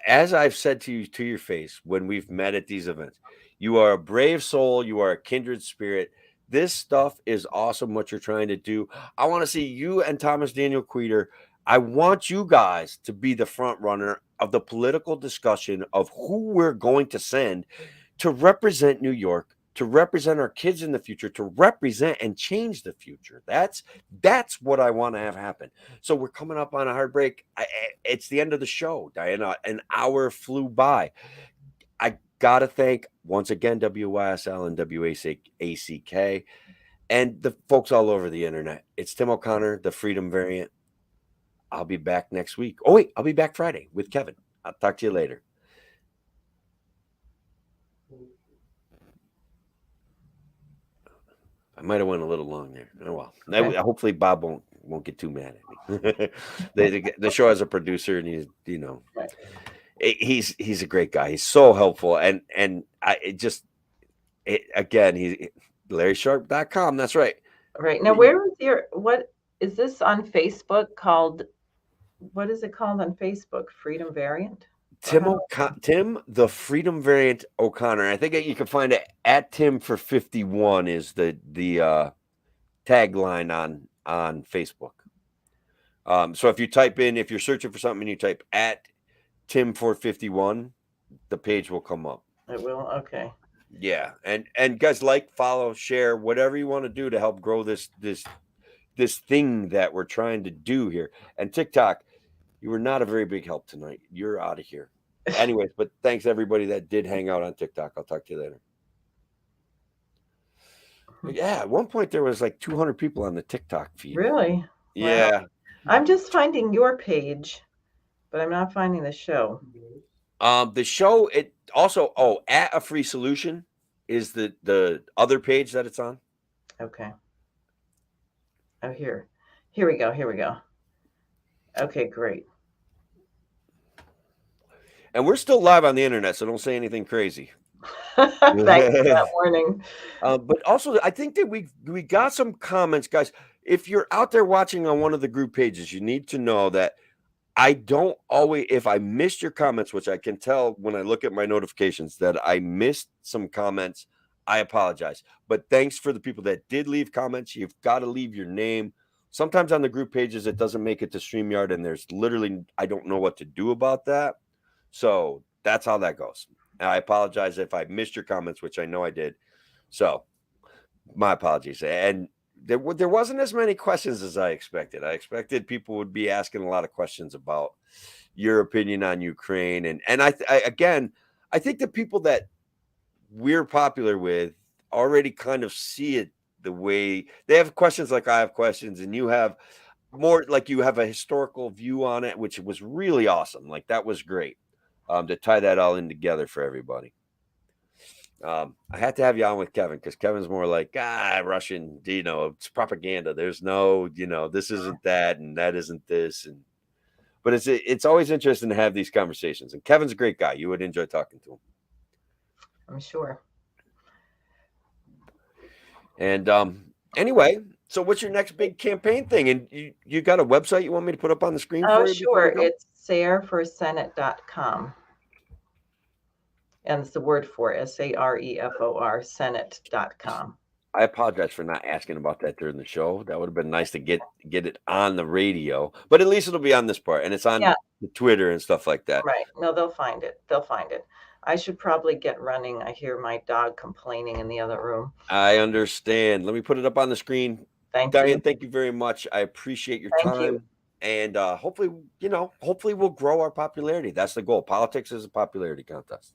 As I've said to you to your face when we've met at these events, you are a brave soul, you are a kindred spirit. This stuff is awesome what you're trying to do. I want to see you and Thomas Daniel Queter. I want you guys to be the front runner of the political discussion of who we're going to send to represent New York, to represent our kids in the future, to represent and change the future. That's what I want to have happen. So we're coming up on a hard break. It's the end of the show, Diana. An hour flew by. I gotta thank once again WYSL and WACK and the folks all over the internet. It's Tim O'Connor, the Freedom Variant. I'll be back next week. Oh wait, I'll be back Friday with Kevin. I'll talk to you later. I might have went a little long there. Oh well. Okay. Hopefully Bob won't get too mad at me. The show has a producer, and Right. he's a great guy. He's so helpful, and again he's LarrySharp.com. That's right. Right. Now, what is this on Facebook called? What is it called on Facebook? Freedom Variant? Or how? Tim the Freedom Variant O'Connor. I think you can find it at Tim for 51 is the tagline on Facebook. So if you're searching for something and you type at Tim 451, the page will come up. It will. Okay. Yeah, and guys, follow, share, whatever you want to do to help grow this thing that we're trying to do here. And TikTok, you were not a very big help tonight. You're out of here. Anyways, but thanks everybody that did hang out on TikTok. I'll talk to you later. Yeah, at one point there was like 200 people on the TikTok feed. Really? Wow. Yeah. I'm just finding your page, but I'm not finding the show. The show it also at a free solution is the other page that it's on. Okay. Oh, here we go. Here we go. Okay, great. And we're still live on the internet, so don't say anything crazy. Thanks for that warning. But also, I think that we got some comments, guys. If you're out there watching on one of the group pages, you need to know that I don't always, if I missed your comments, which I can tell when I look at my notifications that I missed some comments, I apologize. But thanks for the people that did leave comments. You've got to leave your name. Sometimes on the group pages, it doesn't make it to StreamYard, and there's literally, I don't know what to do about that. So that's how that goes. And I apologize if I missed your comments, which I know I did. So my apologies. And there wasn't as many questions as I expected. I expected people would be asking a lot of questions about your opinion on Ukraine. And I think the people that we're popular with already kind of see it the way they have questions like I have questions, and you have more like you have a historical view on it, which was really awesome. Like that was great to tie that all in together for everybody. I had to have you on with Kevin because Kevin's more like Russian, it's propaganda. There's no, this isn't that and that isn't this, but it's always interesting to have these conversations. And Kevin's a great guy. You would enjoy talking to him. I'm sure. And anyway, so what's your next big campaign thing? And you got a website you want me to put up on the screen for you? Sure. It's sareforsenate.com. And it's the word for SAREFOR, Senate.com. I apologize for not asking about that during the show. That would have been nice to get it on the radio, but at least it'll be on this part, and it's on the Twitter and stuff like that. Right. No, they'll find it. I should probably get running. I hear my dog complaining in the other room. I understand. Let me put it up on the screen. Diane, thank you very much. I appreciate your time. You. And hopefully we'll grow our popularity. That's the goal. Politics is a popularity contest.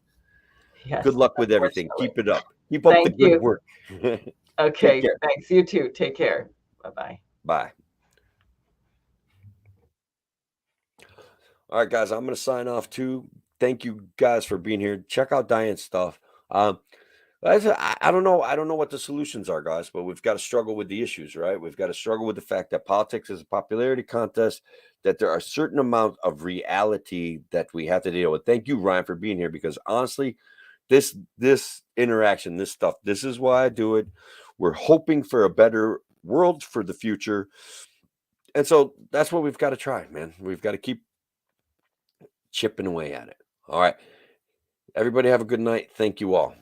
Yes, good luck with everything. Keep it up. Keep up the good work. Okay, thanks. You too. Take care. Bye-bye. Bye. All right, guys, I'm going to sign off too. Thank you guys for being here. Check out Diane's stuff. I don't know. I don't know what the solutions are, guys, but we've got to struggle with the issues, right? We've got to struggle with the fact that politics is a popularity contest, that there are certain amount of reality that we have to deal with. Thank you, Ryan, for being here, because honestly, this interaction, this stuff, this is why I do it. We're hoping for a better world for the future. And so that's what we've got to try, man. We've got to keep chipping away at it. All right. Everybody have a good night. Thank you all.